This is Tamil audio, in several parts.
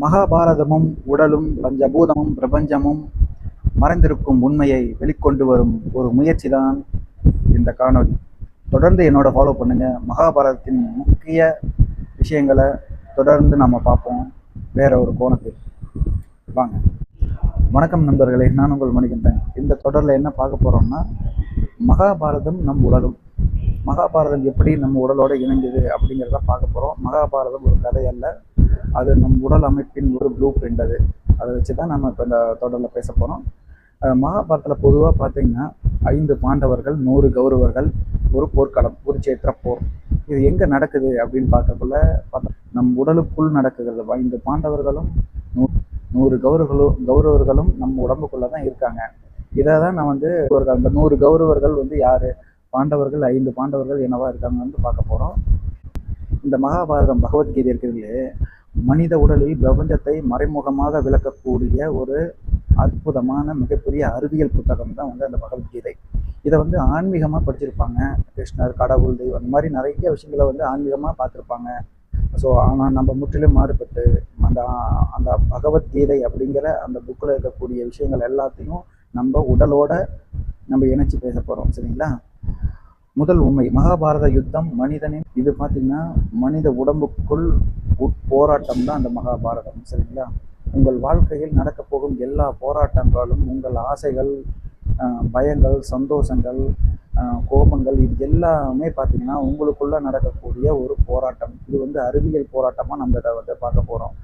மகாபாரதமும் உடலும் பஞ்சபூதமும் பிரபஞ்சமும் மறைந்திருக்கும் உண்மையை வெளிக்கொண்டு வரும் ஒரு முயற்சி தான் இந்த காணொளி. தொடர்ந்து என்னோட ஃபாலோ பண்ணுங்க. மகாபாரதத்தின் முக்கிய விஷயங்களை தொடர்ந்து நம்ம பார்ப்போம் வேற ஒரு கோணத்தில். வாங்க. வணக்கம் நண்பர்களே, நான் உங்கள் மணிகண்டன். இந்த தொடரில் என்ன பார்க்க போறோம்னா, மகாபாரதம் நம் உடலும், மகாபாரதம் எப்படி நம்ம உடலோட இணைஞ்சது அப்படிங்கிறத பார்க்க போறோம். மகாபாரதம் ஒரு கதை அல்ல, அது நம் உடல் அமைப்பின் ஒரு ப்ளூ பிரிண்ட். அதை வச்சு தான் நம்ம இப்போ இந்த தொடரில் பேச போகிறோம். மகாபாரதத்தில் பொதுவாக பார்த்தீங்கன்னா 5 பாண்டவர்கள், 100 கௌரவர்கள், ஒரு போர்க்களம், குருச்சேத்திர போர். இது எங்கே நடக்குது அப்படின்னு பார்க்கக்குள்ள நம் உடலுக்குள் நடக்குது. 5 பாண்டவர்களும் 100 கௌரவர்களும் நம்ம உடம்புக்குள்ளே தான் இருக்காங்க. இதை தான் நான் வந்து அந்த 100 கௌரவர்கள் வந்து யார், பாண்டவர்கள் 5 பாண்டவர்கள் என்னவா இருக்காங்கன்னு பார்க்க போகிறோம். இந்த மகாபாரதம் பகவத்கீதை இருக்கிறதுலே மனித உடலில் பிரபஞ்சத்தை மறைமுகமாக விளக்கக்கூடிய ஒரு அற்புதமான மிகப்பெரிய அறிவியல் புத்தகம் தான் வந்து அந்த பகவத்கீதை. இதை வந்து ஆன்மீகமாக படிச்சிருப்பாங்க. கிருஷ்ணர், கடவுள், தெய்வம், அந்த மாதிரி நிறைய விஷயங்களை வந்து ஆன்மீகமாக பார்த்துருப்பாங்க. ஸோ ஆனால் நம்ம முற்றிலும் மாறுபட்டு அந்த அந்த பகவத்கீதை அப்படிங்கிற அந்த புக்கில் இருக்கக்கூடிய விஷயங்கள் எல்லாத்தையும் நம்ம உடலோட நம்ம இணைச்சி பேச போகிறோம். சரிங்களா? முதல் உண்மை, மகாபாரத யுத்தம் மனிதனின், இது பார்த்தீங்கன்னா மனித உடம்புக்குள் போராட்டம் தான் அந்த மகாபாரதம். சரிங்களா? உங்கள் வாழ்க்கையில் நடக்க போகும் எல்லா போராட்டங்களும், உங்கள் ஆசைகள், பயங்கள், சந்தோஷங்கள், கோபங்கள், இது எல்லாமே பார்த்தீங்கன்னா உங்களுக்குள்ள நடக்கக்கூடிய ஒரு போராட்டம். இது வந்து அறிவியல் போராட்டமாக நம்ம இதை வந்து பார்க்க போகிறோம்.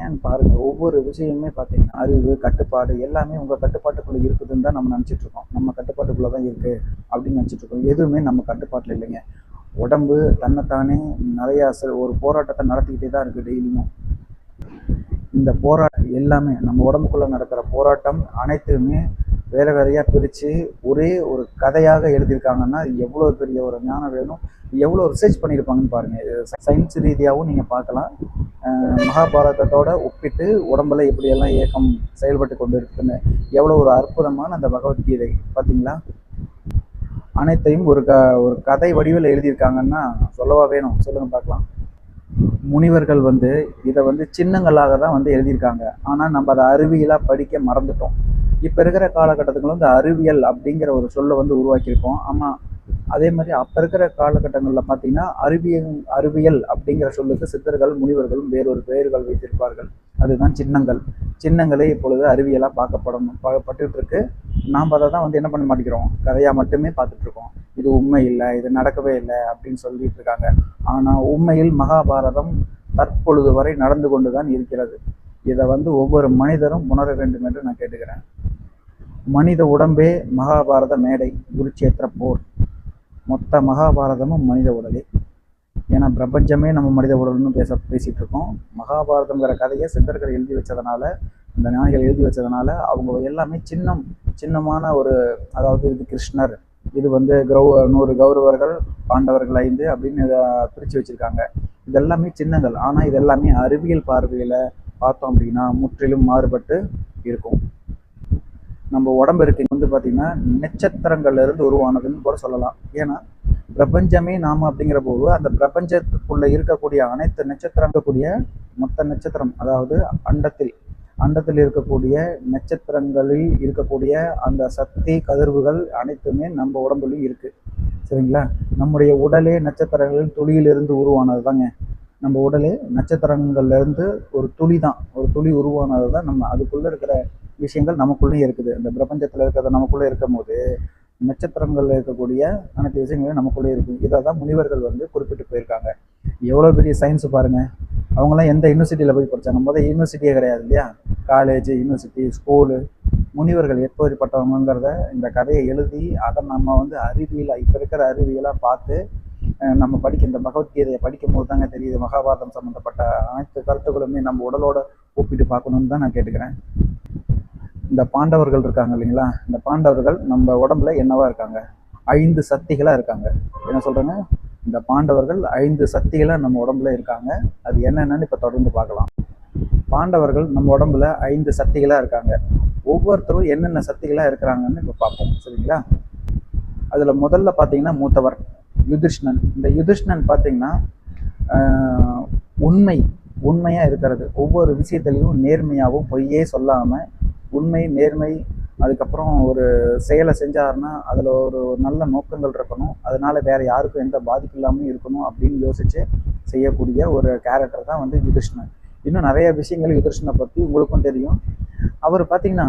ஏன்னு பாருங்க, ஒவ்வொரு விஷயமே பார்த்தீங்கன்னா அறிவு, கட்டுப்பாடு எல்லாமே உங்கள் கட்டுப்பாட்டுக்குள்ளே இருக்குதுன்னு தான் நம்ம நினச்சிட்டு இருக்கோம். நம்ம கட்டுப்பாட்டுக்குள்ளே தான் இருக்குது அப்படின்னு நினச்சிட்டு இருக்கோம். எதுவுமே நம்ம கட்டுப்பாட்டில் இல்லைங்க. உடம்பு தன்னைத்தானே நிறையா ஒரு போராட்டத்தை நடத்திக்கிட்டே தான் இருக்குது டெய்லியும். இந்த போராட்டம் எல்லாமே நம்ம உடம்புக்குள்ளே நடக்கிற போராட்டம் அனைத்துமே வேற வேறையாக பிரித்து ஒரே ஒரு கதையாக எழுதியிருக்காங்கன்னா எவ்வளோ பெரிய ஒரு ஞானம் வேணும், எவ்வளோ ரிசர்ச் பண்ணியிருப்பாங்கன்னு பாருங்கள். சயின்ஸ் ரீதியாகவும் நீங்கள் பார்க்கலாம். மகாபாரதத்தோட ஒப்பிட்டு உடம்புல எப்படியெல்லாம் இயக்கம் செயல்பட்டு கொண்டு இருக்குன்னு எவ்வளோ ஒரு அற்புதமான அந்த பகவத்கீதை பார்த்தீங்களா. அனைத்தையும் ஒரு கதை வடிவில் எழுதியிருக்காங்கன்னா சொல்லவா வேணும், சொல்லுங்க பார்க்கலாம். முனிவர்கள் வந்து இதை வந்து சின்னங்களாக தான் வந்து எழுதியிருக்காங்க. ஆனால் நம்ம அதை அறிவியலாக படிக்க மறந்துட்டோம். இப்போ இருக்கிற காலகட்டத்துக்குள்ள வந்து அறிவியல் அப்படிங்கிற ஒரு சொல்லை வந்து உருவாக்கியிருக்கோம். ஆமாம், அதே மாதிரி அப்போ இருக்கிற காலகட்டங்களில் பார்த்தீங்கன்னா அறிவியல் அப்படிங்கிற சொல்லுக்கு சித்தர்கள், முனிவர்களும் வேறொரு பெயர்கள் வைத்திருப்பார்கள். அதுதான் சின்னங்கள். சின்னங்களே இப்பொழுது அறிவியலாக பார்க்கப்பட்டுட்டு இருக்கு. நாம் அதை தான் வந்து என்ன பண்ண மாட்டேங்கிறோம், கதையாக மட்டுமே பார்த்துட்டு இருக்கோம். இது உண்மை இல்லை, இது நடக்கவே இல்லை அப்படின்னு சொல்லிட்டு இருக்காங்க. ஆனால் உண்மையில் மகாபாரதம் தற்பொழுது வரை நடந்து கொண்டு தான் இருக்கிறது. இதை வந்து ஒவ்வொரு மனிதரும் உணர வேண்டும் என்று நான் கேட்டுக்கிறேன். மனித உடம்பே மகாபாரத மேடை, குருச்சேத்திர போர். மொத்த மகாபாரதமும் மனித உடலே. ஏன்னா பிரபஞ்சமே நம்ம மனித உடல்னு பேசிட்டு இருக்கோம். மகாபாரதங்கிற கதையை சித்தர்கள் எழுதி வச்சதுனால, இந்த ஞானிகள் எழுதி வச்சதுனால அவங்க எல்லாமே சின்னமான ஒரு, அதாவது இது கிருஷ்ணர், இது வந்து 100 கௌரவர்கள், பாண்டவர்கள் 5 அப்படின்னு இதை பிரித்து வச்சிருக்காங்க. இதெல்லாமே சின்னங்கள். ஆனால் இதெல்லாமே அறிவியல் பார்வையில் பார்த்தோம் அப்படின்னா முற்றிலும் மாறுபட்டு இருக்கும். நம்ம உடம்பு இருக்கு வந்து பார்த்தீங்கன்னா நட்சத்திரங்கள்ல இருந்து உருவானதுன்னு கூட சொல்லலாம். ஏன்னா பிரபஞ்சமே நாம அப்படிங்கிற போது அந்த பிரபஞ்சத்துக்குள்ள இருக்கக்கூடிய அனைத்து நட்சத்திரங்கக்கூடிய மொத்த நட்சத்திரம், அதாவது அண்டத்தில் இருக்கக்கூடிய நட்சத்திரங்களில் இருக்கக்கூடிய அந்த சக்தி கதிர்வுகள் அனைத்துமே நம்ம உடம்புலையும் இருக்கு. சரிங்களா? நம்முடைய உடலே நட்சத்திரங்களில் துளியிலிருந்து உருவானது தாங்க. நம்ம உடலே நட்சத்திரங்கள்ல இருந்து ஒரு துளி தான், ஒரு துளி உருவானது தான். நம்ம அதுக்குள்ள இருக்கிற விஷயங்கள் நமக்குள்ளேயும் இருக்குது. இந்த பிரபஞ்சத்தில் இருக்கிறத நமக்குள்ளே இருக்கும் போது நட்சத்திரங்கள்ல இருக்கக்கூடிய அனைத்து விஷயங்களும் நமக்குள்ளே இருக்கு. இதை தான் முனிவர்கள் வந்து குறிப்பிட்டு போயிருக்காங்க. எவ்வளோ பெரிய சயின்ஸ் பாருங்க. அவங்களாம் எந்த யூனிவர்சிட்டியில் போய் படித்தாங்க? முதல் யூனிவர்சிட்டியே கிடையாது இல்லையா? College, university, school. முனிவர்கள் எப்படிப்பட்டவங்கிறத இந்த கதையை எழுதி அதை நம்ம வந்து அறிவியலாக, இப்போ இருக்கிற அறிவியலாக பார்த்து நம்ம இந்த பகவத்கீதையை படிக்கும் போது தாங்க தெரியுது மகாபாரதம் சம்மந்தப்பட்ட அனைத்து கருத்துக்களுமே நம்ம உடலோட ஒப்பிட்டு பார்க்கணும்னு தான் நான் கேட்டுக்கிறேன். இந்த பாண்டவர்கள் இருக்காங்க இல்லைங்களா, இந்த பாண்டவர்கள் நம்ம உடம்புல என்னவா இருக்காங்க? 5 சக்திகளாக இருக்காங்க. என்ன சொல்கிறேங்க? இந்த பாண்டவர்கள் 5 சக்திகளாக நம்ம உடம்புல இருக்காங்க. அது என்னென்னு இப்போ தொடர்ந்து பார்க்கலாம். பாண்டவர்கள் நம்ம உடம்புல 5 சக்திகளாக இருக்காங்க. ஒவ்வொருத்தரும் என்னென்ன சக்திகளாக இருக்கிறாங்கன்னு இப்போ பார்ப்போம். சரிங்களா? அதில் முதல்ல பார்த்தீங்கன்னா மூத்தவர் யுதிஷ்ணன். இந்த யுதிஷ்ணன் பார்த்தீங்கன்னா உண்மை உண்மையாக இருக்கிறது. ஒவ்வொரு விஷயத்துலையும் நேர்மையாகவும் பொய்யே சொல்லாமல் உண்மை, நேர்மை, அதுக்கப்புறம் ஒரு செயலை செஞ்சாருன்னா அதில் ஒரு நல்ல நோக்கங்கள் இருக்கணும், அதனால வேற யாருக்கும் எந்த பாதிப்பு இல்லாமல் இருக்கணும் அப்படின்னு யோசிச்சு செய்யக்கூடிய ஒரு கேரக்டர் தான் வந்து யுதிஷ்ணன். இன்னும் நிறைய விஷயங்கள் யுதிஷ்ணனை பற்றி உங்களுக்கும் தெரியும். அவர் பார்த்தீங்கன்னா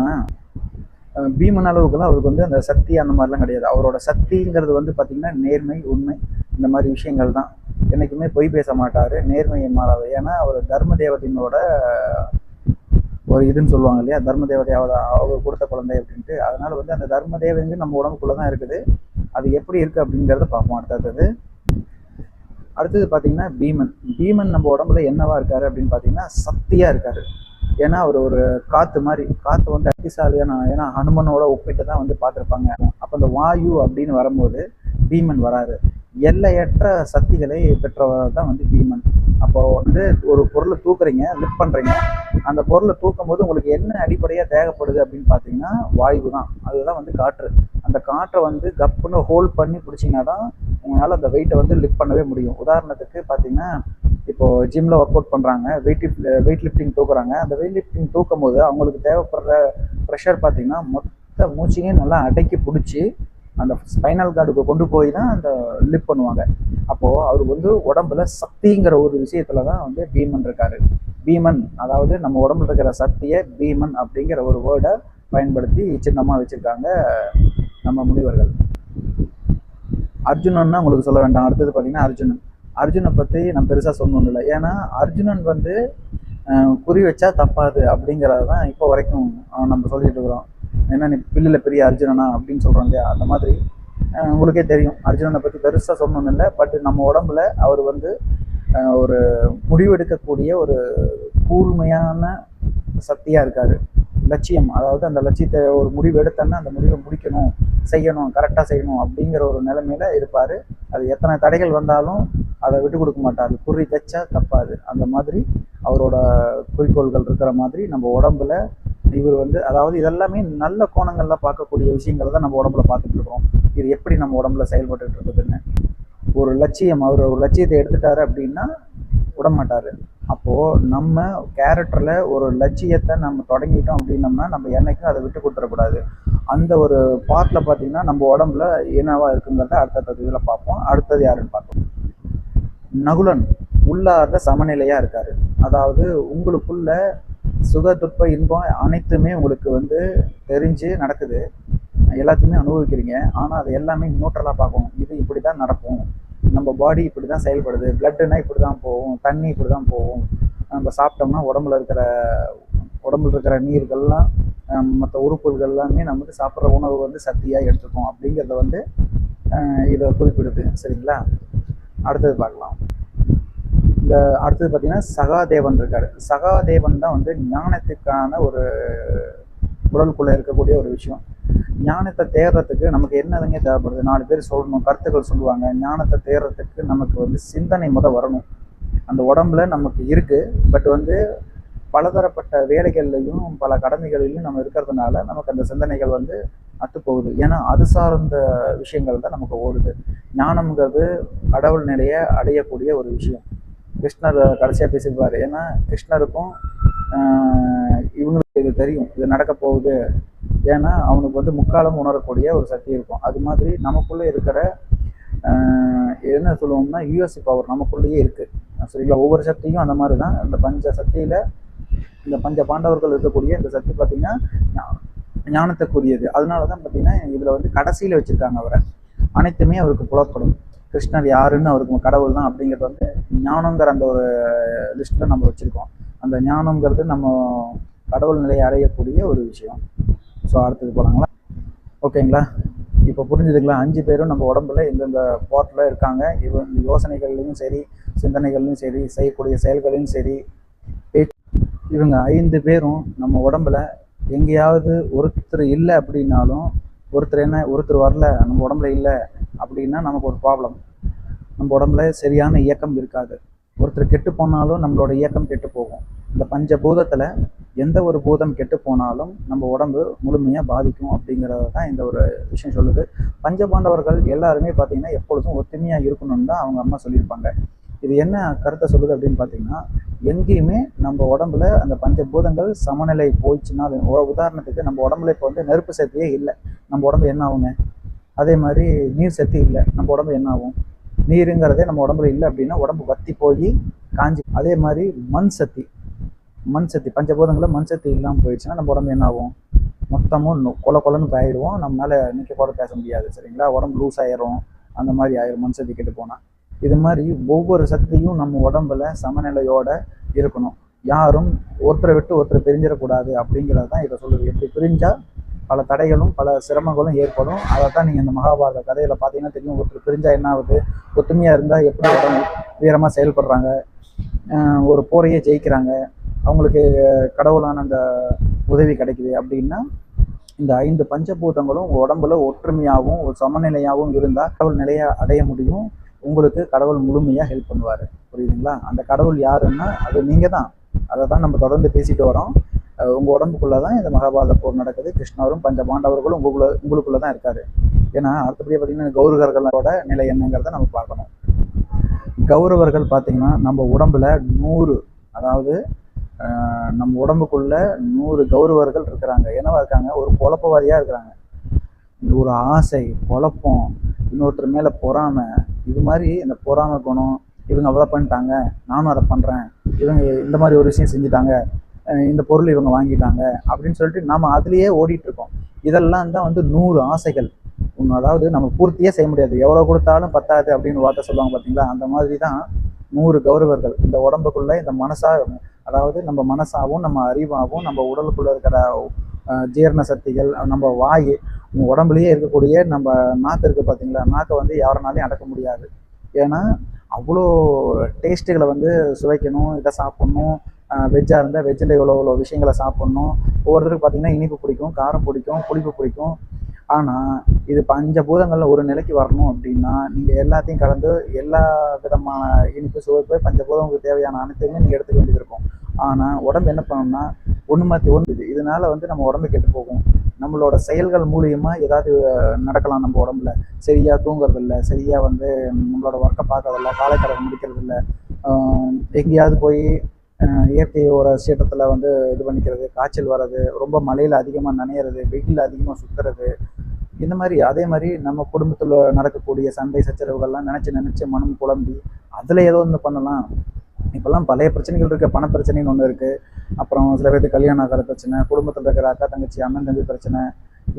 பீமன் அளவுக்குலாம் அவருக்கு வந்து அந்த சக்தி அந்த மாதிரிலாம் கிடையாது. அவரோட சக்திங்கிறது வந்து பார்த்தீங்கன்னா நேர்மை, உண்மை, இந்த மாதிரி விஷயங்கள் தான். என்றைக்குமே பொய் பேச மாட்டார், நேர்மையை மாறாது. ஏன்னா அவர் தர்ம தேவதையினோட ஒரு இதுன்னு சொல்லுவாங்க இல்லையா, தர்ம தேவதையாவது அவர் கொடுத்த குழந்தை அப்படின்ட்டு. அதனால வந்து அந்த தர்ம தேவதை நம்ம உடம்புக்குள்ள தான் இருக்குது. அது எப்படி இருக்கு அப்படிங்கிறத பார்ப்போம் அடுத்தது பார்த்தீங்கன்னா பீமன் நம்ம உடம்புல என்னவா இருக்காரு அப்படின்னு பார்த்தீங்கன்னா சக்தியா இருக்காரு. ஏன்னா அவர் ஒரு காத்து மாதிரி, காத்து வந்து அத்திசாலியான, ஏன்னா ஹனுமனோட ஒப்பிட்டு தான் வந்து பார்த்துருப்பாங்க. அப்போ அந்த வாயு அப்படின்னு வரும்போது பீமன் வராரு. எல்லையற்ற சக்திகளை பெற்றவர் தான் வந்து பீமன். அப்போ வந்து ஒரு பொருளை தூக்குறீங்க, லிஃப்ட் பண்றீங்க, அந்த பொருளை தூக்கும் போது உங்களுக்கு என்ன அடிப்படையாக தேவைப்படுது அப்படின்னு பார்த்தீங்கன்னா வாயு தான். அதுதான் வந்து காற்று. அந்த காற்றை வந்து கப்புன்னு ஹோல்ட் பண்ணி பிடிச்சிங்கன்னா தான் உங்களால் அந்த வெயிட்டை வந்து லிஃப்ட் பண்ணவே முடியும். உதாரணத்துக்கு பார்த்தீங்கன்னா இப்போ ஜிம்ல ஒர்க் அவுட் பண்றாங்க, வெயிட் லிஃப்டிங் தூக்குறாங்க. அந்த வெயிட் லிஃப்டிங் தூக்கும் போது அவங்களுக்கு தேவைப்படுற ப்ரெஷர் பார்த்தீங்கன்னா மொத்த மூச்சையும் நல்லா அடக்கி பிடிச்சி அந்த ஸ்பைனல் கார்டுக்கு கொண்டு போய் தான் அந்த லிஃப்ட் பண்ணுவாங்க. அப்போ அவர் வந்து உடம்புல சக்திங்கிற ஒரு விஷயத்துல தான் வந்து பீமன் இருக்காரு. பீமன் அதாவது நம்ம உடம்புல இருக்கிற சக்தியை பீமன் அப்படிங்கிற ஒரு வேர்டை பயன்படுத்தி சின்னமா வச்சிருக்காங்க நம்ம முனிவர்கள். அர்ஜுனன் தான் உங்களுக்கு சொல்ல வேண்டாம். அடுத்தது பார்த்தீங்கன்னா அர்ஜுனை பற்றி நான் பெருசாக சொல்லணும் இல்லை. ஏன்னா அர்ஜுனன் வந்து குறி வச்சா தப்பாது அப்படிங்கிறது தான் இப்போ வரைக்கும் நம்ம சொல்லிட்டு இருக்கிறோம். ஏன்னா நீ பில்லில் பெரிய அர்ஜுனனா அப்படின்னு சொல்கிறோம் இல்லையா, அந்த மாதிரி உங்களுக்கே தெரியும். அர்ஜுனனை பற்றி பெருசாக சொல்லணும் இல்லை. பட் நம்ம உடம்புல அவர் வந்து ஒரு முடிவெடுக்கக்கூடிய ஒரு கூர்மையான சக்தியாக இருக்காரு. லட்சியம், அதாவது அந்த லட்சியத்தை ஒரு முடிவு எடுத்தோன்னா அந்த முடிவை முடிக்கணும், செய்யணும், கரெக்டாக செய்யணும் அப்படிங்கிற ஒரு நிலைமையில இருப்பார். அது எத்தனை தடைகள் வந்தாலும் அதை விட்டு கொடுக்க மாட்டார். குறி வச்சா தப்பாது. அந்த மாதிரி அவரோட குறிக்கோள்கள் இருக்கிற மாதிரி நம்ம உடம்புல இவர் வந்து, அதாவது இதெல்லாமே நல்ல கோணங்கள்ல பார்க்கக்கூடிய விஷயங்கள் தான் நம்ம உடம்புல பார்த்துட்டு இருக்கோம். இது எப்படி நம்ம உடம்புல செயல்பட்டு இருக்குதுன்னு ஒரு லட்சியம், அவர் ஒரு லட்சியத்தை எடுத்துட்டாரு அப்படின்னா விடமாட்டாரு. அப்போ நம்ம கேரக்டர்ல ஒரு லட்சியத்தை நம்ம தொடங்கிட்டோம் அப்படின்னம்னா நம்ம என்னைக்கும் அதை விட்டு கொடுத்துடக்கூடாது. அந்த ஒரு பார்ட்ல பார்த்தீங்கன்னா நம்ம உடம்புல என்னவா இருக்குங்கிறத அடுத்தடுத்த இதில் பார்ப்போம். அடுத்தது யாருன்னு பார்ப்போம். நகுலன் உள்ளார்ந்த சமநிலையா இருக்காரு. அதாவது உங்களுக்குள்ள சுக துன்ப இன்பம் அனைத்துமே உங்களுக்கு வந்து தெரிஞ்சு நடக்குது, எல்லாத்தையுமே அனுபவிக்கிறீங்க. ஆனால் அது எல்லாமே நியூட்ரலாக பார்க்கணும். இது இப்படி தான் நடக்கும், நம்ம பாடி இப்படி தான் செயல்படுது, பிளட்டுனா இப்படி தான் போகும், தண்ணி இப்படி தான் போகும், நம்ம சாப்பிட்டோம்னா உடம்புல இருக்கிற நீர்கள்லாம் மற்ற உறுப்புகள் எல்லாமே நமக்கு சாப்பிட்ற உணவு வந்து சக்தியாக எடுத்துக்கும் அப்படிங்கிறத வந்து இதை குறிப்பிடுது. சரிங்களா, அடுத்தது பார்க்கலாம். இந்த அடுத்தது பார்த்தீங்கன்னா சகாதேவன் இருக்காரு. சகாதேவன் தான் வந்து ஞானத்துக்கான ஒரு உடலுக்குள்ளே இருக்கக்கூடிய ஒரு விஷயம். ஞானத்தை தேடுறதுக்கு நமக்கு என்னதுங்க தேவைப்படுது? 4 பேர் சொல்லணும், கருத்துக்கள் சொல்லுவாங்க. ஞானத்தை தேடுறதுக்கு நமக்கு வந்து சிந்தனை வரணும். அந்த உடம்புல நமக்கு இருக்கு, பட் வந்து பலதரப்பட்ட வேலைகள்லையும் பல கடமைகளிலையும் நம்ம இருக்கிறதுனால நமக்கு அந்த சிந்தனைகள் வந்து அத்துப்போகுது. ஏன்னா அது சார்ந்த விஷயங்கள் தான் நமக்கு ஓடுது. ஞானம்ங்கிறது கடவுள் நிலையை அடையக்கூடிய ஒரு விஷயம். கிருஷ்ணர் கடைசியாக பேசியிருப்பார். ஏன்னா கிருஷ்ணருக்கும் இவங்களுக்கு இது தெரியும், இது நடக்க போகுது. ஏன்னா அவனுக்கு வந்து முக்காலம் உணரக்கூடிய ஒரு சக்தி இருக்கும். அது மாதிரி நமக்குள்ளே இருக்கிற என்ன சொல்லுவோம்னா யூஎஸ்சி பவர் நமக்குள்ளேயே இருக்கு. சரிங்களா, ஒவ்வொரு சக்தியும் அந்த மாதிரி தான். இந்த பஞ்ச சக்தியில இந்த பஞ்ச பாண்டவர்கள் இருக்கக்கூடிய இந்த சக்தி பார்த்தீங்கன்னா ஞானத்துக்குரியது. அதனால தான் பார்த்தீங்கன்னா இதில் வந்து கடைசியில் வச்சுருக்காங்க அவரை. அனைத்துமே அவருக்கு புலப்படும். கிருஷ்ணர் யாருன்னு அவருக்கு கடவுள் தான் அப்படிங்கிறது வந்து ஞானங்கிற அந்த ஒரு லிஸ்ட்டில் நம்ம வச்சுருக்கோம். அந்த ஞானங்கிறது நம்ம கடவுள் நிலையை அடையக்கூடிய ஒரு விஷயம். ஸோ அடுத்தது போகலாங்களா? ஓகேங்களா, இப்போ புரிஞ்சுதுங்களா? 5 பேரும் நம்ம உடம்புல இந்தந்த பார்ட்டில் இருக்காங்க. யோசனைகள்லையும் சரி, சிந்தனைகள்லையும் சரி, செய்யக்கூடிய செயல்களையும் சரி, இவங்க 5 பேரும் நம்ம உடம்புல எங்கேயாவது ஒருத்தர் இல்லை அப்படின்னாலும், ஒருத்தர் வரல, நம்ம உடம்புல இல்லை அப்படின்னா நமக்கு ஒரு ப்ராப்ளம். நம்ம உடம்புல சரியான இயக்கம் இருக்காது. ஒருத்தர் கெட்டு போனாலும் நம்மளோட இயக்கம் கெட்டு போகும். இந்த பஞ்சபூதத்தில் எந்த ஒரு பூதம் கெட்டு போனாலும் நம்ம உடம்பு முழுமையாக பாதிக்கும் அப்படிங்கிறது தான் இந்த ஒரு விஷயம் சொல்லுது. பஞ்சபாண்டவர்கள் எல்லாருமே பார்த்தீங்கன்னா எப்பொழுதும் ஒத்துமையாக இருக்கணும்னு தான் அவங்க அம்மா சொல்லியிருப்பாங்க. இது என்ன கருத்தை சொல்லுது அப்படின்னு பார்த்தீங்கன்னா, எங்கேயுமே நம்ம உடம்புல அந்த பஞ்சபூதங்கள் சமநிலை போயிடுச்சுன்னா, ஒரு உதாரணத்துக்கு நம்ம உடம்புல இப்போ வந்து நெருப்பு சக்தியே இல்லை, நம்ம உடம்பு என்ன ஆகுங்க? அதே மாதிரி நீர் சக்தி இல்லை, நம்ம உடம்பு என்ன ஆகும்? நீருங்கிறதே நம்ம உடம்புல இல்லை அப்படின்னா உடம்பு வத்தி போய் காஞ்சி. அதே மாதிரி மண் சக்தி பஞ்சபூதங்களில் மண் சக்தி இல்லாமல் போயிடுச்சுன்னா நம்ம உடம்பு என்ன ஆகும்? மொத்தமும் கொலன்னு போயிடுவோம், நம்மளால நிற்க கூட பேச முடியாது. சரிங்களா? உடம்பு லூஸ் ஆயிரும், அந்த மாதிரி ஆயிரும் மண் சக்தி கெட்டு போனால். இது மாதிரி ஒவ்வொரு சக்தியும் நம்ம உடம்புல சமநிலையோட இருக்கணும். யாரும் ஒருத்தரை விட்டு ஒருத்தரை பிரிஞ்சிடக்கூடாது அப்படிங்கிறது தான் இதை சொல்லுது. எப்படி பிரிஞ்சா பல தடைகளும் பல சிரமங்களும் ஏற்படும். அதை தான் நீங்கள் இந்த மகாபாரத கதையில் பார்த்தீங்கன்னா தெரியும். ஒருத்தர் பிரிஞ்சா என்ன ஆகுது? ஒத்துமையாக இருந்தால் எப்படி உடம்பு வீரமாக செயல்படுறாங்க, ஒரு போரையே ஜெயிக்கிறாங்க, அவங்களுக்கு கடவுளான அந்த உதவி கிடைக்குது. அப்படின்னா இந்த 5 பஞ்சபூதங்களும் உடம்புல ஒற்றுமையாகவும் ஒரு சமநிலையாகவும் இருந்தால் கடவுள் நிலையை அடைய முடியும். உங்களுக்கு கடவுள் முழுமையாக ஹெல்ப் பண்ணுவார். புரியுதுங்களா? அந்த கடவுள் யாருன்னா அது நீங்கள் தான். அதை தான் நம்ம தொடர்ந்து பேசிட்டு வரோம். உங்கள் உடம்புக்குள்ளே தான் இந்த மகாபாரத போர் நடக்குது. கிருஷ்ணரும் பஞ்ச பாண்டவர்களும் உங்களுக்குள்ளே தான் இருக்காரு. ஏன்னா அடுத்தபடியாக பார்த்தீங்கன்னா கௌரவர்களோட நிலை என்னங்கிறத நம்ம பார்க்கணும். கௌரவர்கள் பார்த்தீங்கன்னா நம்ம உடம்புல 100, அதாவது நம்ம உடம்புக்குள்ள 100 கௌரவர்கள் இருக்கிறாங்க. என்னவா இருக்காங்க? ஒரு குழப்பவாதியாக இருக்கிறாங்க. ஒரு ஆசை, குழப்பம், இன்னொருத்தர் மேலே பொறாமை, இது மாதிரி இந்த பொறாமை குணம், இவங்க அவ்வளோ பண்ணிட்டாங்க, நானும் அதை பண்ணுறேன், இவங்க இந்த மாதிரி ஒரு விஷயம் செஞ்சுட்டாங்க, இந்த பொருள் இவங்க வாங்கிட்டாங்க அப்படின்னு சொல்லிட்டு நாம் அதுலேயே ஓடிட்டுருக்கோம். இதெல்லாம் தான் வந்து 100 ஆசைகள். அதாவது நம்ம பூர்த்தியே செய்ய முடியாது, எவ்வளோ கொடுத்தாலும் பத்தாது அப்படின்னு வார்த்தை சொல்லுவாங்க பார்த்தீங்களா? அந்த மாதிரி தான் 100 கௌரவர்கள் இந்த உடம்புக்குள்ளே இந்த அதாவது நம்ம மனசாகவும் நம்ம அறிவாகவும் நம்ம உடலுக்குள்ளே இருக்கிற ஜீரண சக்திகள், நம்ம வாய், உடம்புலயே இருக்கக்கூடிய நம்ம நாக்கு இருக்குது பார்த்தீங்களா? நாக்கை வந்து யாருனாலையும் அடக்க முடியாது. ஏன்னா அவ்வளோ டேஸ்ட்டுகளை வந்து சுவைக்கணும், இதை சாப்பிட்ணும். வெஜ்ஜாக இருந்தால் வெஜ்ஜில் இவ்வளோ விஷயங்களை சாப்பிட்ணும். ஒவ்வொருத்தருக்கு பார்த்தீங்கன்னா இனிப்பு பிடிக்கும், காரம் பிடிக்கும், புளிப்பு பிடிக்கும். ஆனால் இது பஞ்சபூதங்களில் ஒரு நிலைக்கு வரணும் அப்படின்னா நீங்கள் எல்லாத்தையும் கலந்து எல்லா விதமான இனிப்பு சுவைப்பு பஞ்சபூதங்களுக்கு தேவையான அனைத்தையுமே நீங்கள் எடுத்துக்க வேண்டியது இருக்கும். ஆனால் உடம்பு என்ன பண்ணணும்னா ஒன்று மாற்றி ஒன்று, இதனால வந்து நம்ம உடம்பு கெட்டு போகும். நம்மளோட செயல்கள் மூலியமாக ஏதாவது நடக்கலாம். நம்ம உடம்புல சரியாக தூங்குறதில்ல, சரியாக வந்து நம்மளோட ஒர்க்கை பார்க்கறதில்ல, காலைக்கடனை முடிக்கிறதில்ல, எங்கேயாவது போய் இயற்கையோட சீற்றத்தில் வந்து இது பண்ணிக்கிறது, காய்ச்சல் வர்றது, ரொம்ப மழையில் அதிகமாக நனையிறது, வெயிலில் அதிகமாக சுற்றுறது, இந்த மாதிரி. அதே மாதிரி நம்ம குடும்பத்தில் நடக்கக்கூடிய சண்டை சச்சரவுகள்லாம் நினச்சி மனம் குழம்பி அதில் ஏதோ ஒன்று பண்ணலாம். இப்போல்லாம் பழைய பிரச்சனைகள் இருக்குது, பண பிரச்சனைன்னு ஒன்று இருக்குது, அப்புறம் சில பேருக்கு கல்யாணம் ஆகிற பிரச்சனை, குடும்பத்தில் இருக்கிற அக்கா தங்கச்சி அண்ணன் தம்பி பிரச்சனை,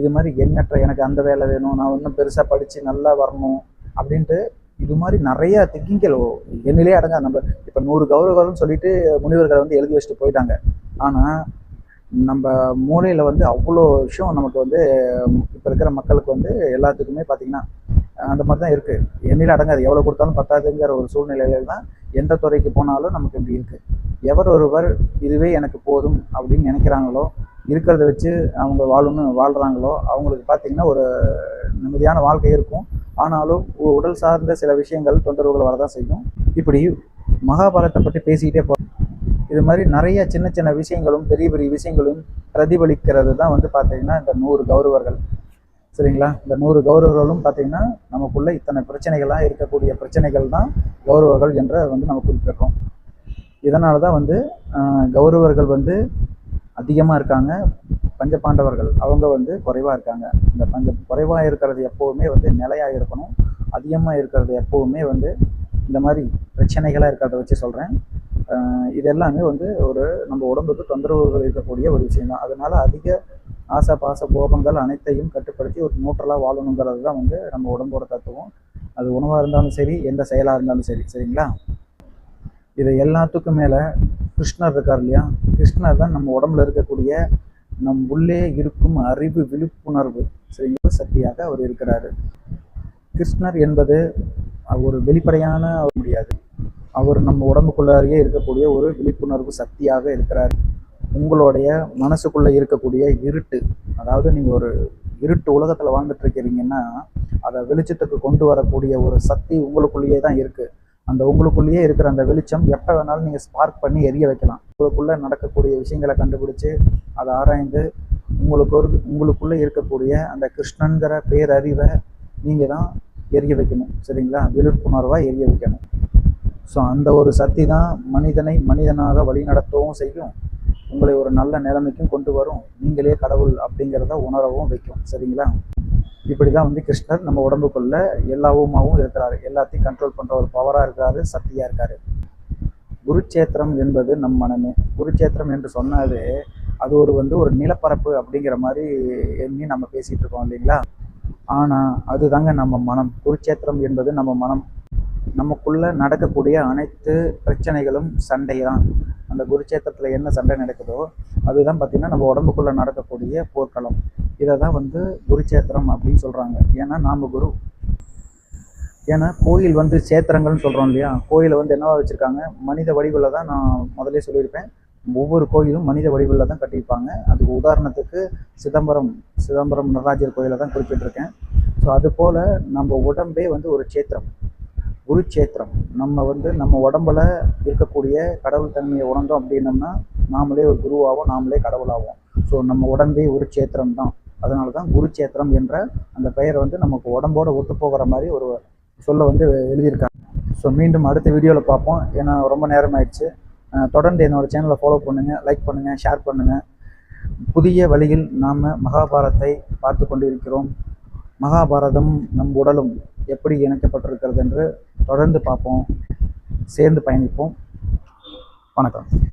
இது மாதிரி எண்ணற்ற எனக்கு அந்த வேலை வேணும், நான் இன்னும் பெருசாக படித்து நல்லா வரணும் அப்படின்ட்டு இது மாதிரி நிறைய திங்கிங்கள் என்னிலே அடங்க. நம்ம இப்போ 100 கௌரவர்கள்னு சொல்லிட்டு முனிவர்களை வந்து எழுதி வச்சுட்டு போயிட்டாங்க. ஆனால் நம்ம மூளையில் வந்து அவ்வளோ விஷயம் நமக்கு வந்து இப்போ இருக்கிற மக்களுக்கு வந்து எல்லாத்துக்குமே பார்த்திங்கன்னா அந்த மாதிரி தான் இருக்குது. எண்ணில் அடங்காது, எவ்வளோ கொடுத்தாலும் பத்தாதுங்கிற ஒரு சூழ்நிலையில தான் எந்த துறைக்கு போனாலும் நமக்கு இப்படி இருக்குது. எவர் ஒருவர் இதுவே எனக்கு போதும் அப்படின்னு நினைக்கிறாங்களோ, இருக்கிறத வச்சு அவங்க வாழ்கிறாங்களோ அவங்களுக்கு பார்த்திங்கன்னா ஒரு நிம்மதியான வாழ்க்கை இருக்கும். ஆனாலும் உடல் சார்ந்த சில விஷயங்கள் தொந்தரவுகள் வரதான் செய்யும். இப்படி மகாபாரதத்தை பற்றி பேசிக்கிட்டே போ. இது மாதிரி நிறைய சின்ன சின்ன விஷயங்களும் பெரிய பெரிய விஷயங்களும் பிரதிபலிக்கிறது தான் வந்து பார்த்தீங்கன்னா இந்த 100 கௌரவர்கள். சரிங்களா? இந்த 100 கௌரவர்களும் பார்த்தீங்கன்னா நமக்குள்ள இத்தனை பிரச்சனைகளாக இருக்கக்கூடிய பிரச்சனைகள் தான் கௌரவர்கள் என்ற வந்து நம்ம குறிப்பிடுறோம். இதனால தான் வந்து கௌரவர்கள் வந்து அதிகமாக இருக்காங்க, பஞ்ச பாண்டவர்கள் அவங்க வந்து குறைவாக இருக்காங்க. இந்த குறைவாக இருக்கிறது எப்போவுமே வந்து நிலையாக இருக்கணும், அதிகமாக இருக்கிறது எப்போவுமே வந்து இந்த மாதிரி பிரச்சனைகளாக இருக்கிறத வச்சு சொல்கிறேன். இது எல்லாமே வந்து ஒரு நம்ம உடம்புக்கு தொந்தரவுகள் இருக்கக்கூடிய ஒரு விஷயம் தான். அதனால அதிக ஆசை பாச கோபங்கள் அனைத்தையும் கட்டுப்படுத்தி ஒரு நியூட்ரலாக வாழணுங்கிறது தான் வந்து நம்ம உடம்போட தத்துவம். அது உணவாக இருந்தாலும் சரி, எந்த செயலாக இருந்தாலும் சரி. சரிங்களா? இது எல்லாத்துக்கும் மேலே கிருஷ்ணர் இருக்கார் இல்லையா? கிருஷ்ணர் தான் நம்ம உடம்புல இருக்கக்கூடிய நம் உள்ளே இருக்கும் அறிவு விழிப்புணர்வு சரிங்களா சக்தியாக அவர் இருக்கிறாரு. கிருஷ்ணர் என்பது ஒரு வெளிப்படையான முடியாது, அவர் நம்ம உடம்புக்குள்ளாரியே இருக்கக்கூடிய ஒரு விழிப்புணர்வு சக்தியாக இருக்கிறார். உங்களுடைய மனசுக்குள்ளே இருக்கக்கூடிய இருட்டு, அதாவது நீங்கள் ஒரு இருட்டு உலகத்தில் வாழ்ந்துட்டு இருக்கிறீங்கன்னா அதை வெளிச்சத்துக்கு கொண்டு வரக்கூடிய ஒரு சக்தி உங்களுக்குள்ளேயே தான் இருக்குது. அந்த உங்களுக்குள்ளேயே இருக்கிற அந்த வெளிச்சம் எப்போ வேணாலும் நீங்கள் ஸ்பார்க் பண்ணி எரிய வைக்கலாம். உங்களுக்குள்ளே நடக்கக்கூடிய விஷயங்களை கண்டுபிடிச்சி அதை ஆராய்ந்து உங்களுக்குள்ளே இருக்கக்கூடிய அந்த கிருஷ்ணன்கிற பேரறிவை நீங்கள் தான் எரிய வைக்கணும். சரிங்களா? விழிப்புணர்வாக எரிய வைக்கணும். ஸோ அந்த ஒரு சக்தி தான் மனிதனை மனிதனாக வழிநடத்தவும் செய்யும், உங்களை ஒரு நல்ல நிலைமைக்கும் கொண்டு வரும், நீங்களே கடவுள் அப்படிங்கிறத உணரவும் வைக்கும். சரிங்களா? இப்படி தான் வந்து கிருஷ்ணர் நம்ம உடம்புக்குள்ள எல்லாவுமாவும் இருக்கிறாரு, எல்லாத்தையும் கண்ட்ரோல் பண்ணுற ஒரு பவராக இருக்காரு, சக்தியாக இருக்காரு. குருச்சேத்திரம் என்பது நம் மனமே. குருச்சேத்திரம் என்று சொன்னாலே அது ஒரு நிலப்பரப்பு அப்படிங்கிற மாதிரி எண்ணி நம்ம பேசிகிட்டு இருக்கோம் இல்லைங்களா? ஆனால் அதுதாங்க நம்ம மனம். குருச்சேத்திரம் என்பது நம்ம மனம். நமக்குள்ள நடக்கக்கூடிய அனைத்து பிரச்சனைகளும் சண்டை தான். அந்த குருச்சேத்திரத்தில் என்ன சண்டை நடக்குதோ அதுதான் பார்த்திங்கன்னா நம்ம உடம்புக்குள்ளே நடக்கக்கூடிய போர்க்களம். இதை தான் குருச்சேத்திரம் அப்படின்னு சொல்கிறாங்க. ஏன்னா நாம் குரு. ஏன்னா கோயில் சேத்திரங்கள்னு சொல்கிறோம் இல்லையா? கோயிலை என்னவா வச்சுருக்காங்க? மனித வடிவில் தான். நான் முதலே சொல்லியிருப்பேன், ஒவ்வொரு கோயிலும் மனித வடிவில் தான் கட்டியிருப்பாங்க. அதுக்கு உதாரணத்துக்கு சிதம்பரம் நடராஜர் கோயிலை தான் குறிப்பிட்டிருக்கேன். ஸோ அதுபோல் நம்ம உடம்பே ஒரு சேத்திரம், குருச்சேத்திரம். நம்ம உடம்புல இருக்கக்கூடிய கடவுள் தன்மையை உணர்ந்தோம் அப்படின்னம்னா நாமளே ஒரு குருவாகவும் நாமளே கடவுளாகும். ஸோ நம்ம உடம்பே ஒரு சேத்திரம் தான். அதனால தான் குருச்சேத்திரம் என்ற அந்த பெயரை நமக்கு உடம்போட ஒத்து போகிற மாதிரி ஒரு சொல்ல எழுதியிருக்காங்க. ஸோ மீண்டும் அடுத்த வீடியோவில் பார்ப்போம். ஏன்னா ரொம்ப நேரம் ஆயிடுச்சு. தொடர்ந்து என்னோடய சேனலை ஃபாலோ பண்ணுங்கள், லைக் பண்ணுங்கள், ஷேர் பண்ணுங்கள். புதிய வழியில் நாம் மகாபாரதத்தை பார்த்து கொண்டு இருக்கிறோம். மகாபாரதம் நம் உடலும் எப்படி இணைக்கப்பட்டிருக்கிறது என்று தொடர்ந்து பார்ப்போம், சேர்ந்து பயணிப்போம். வணக்கம்.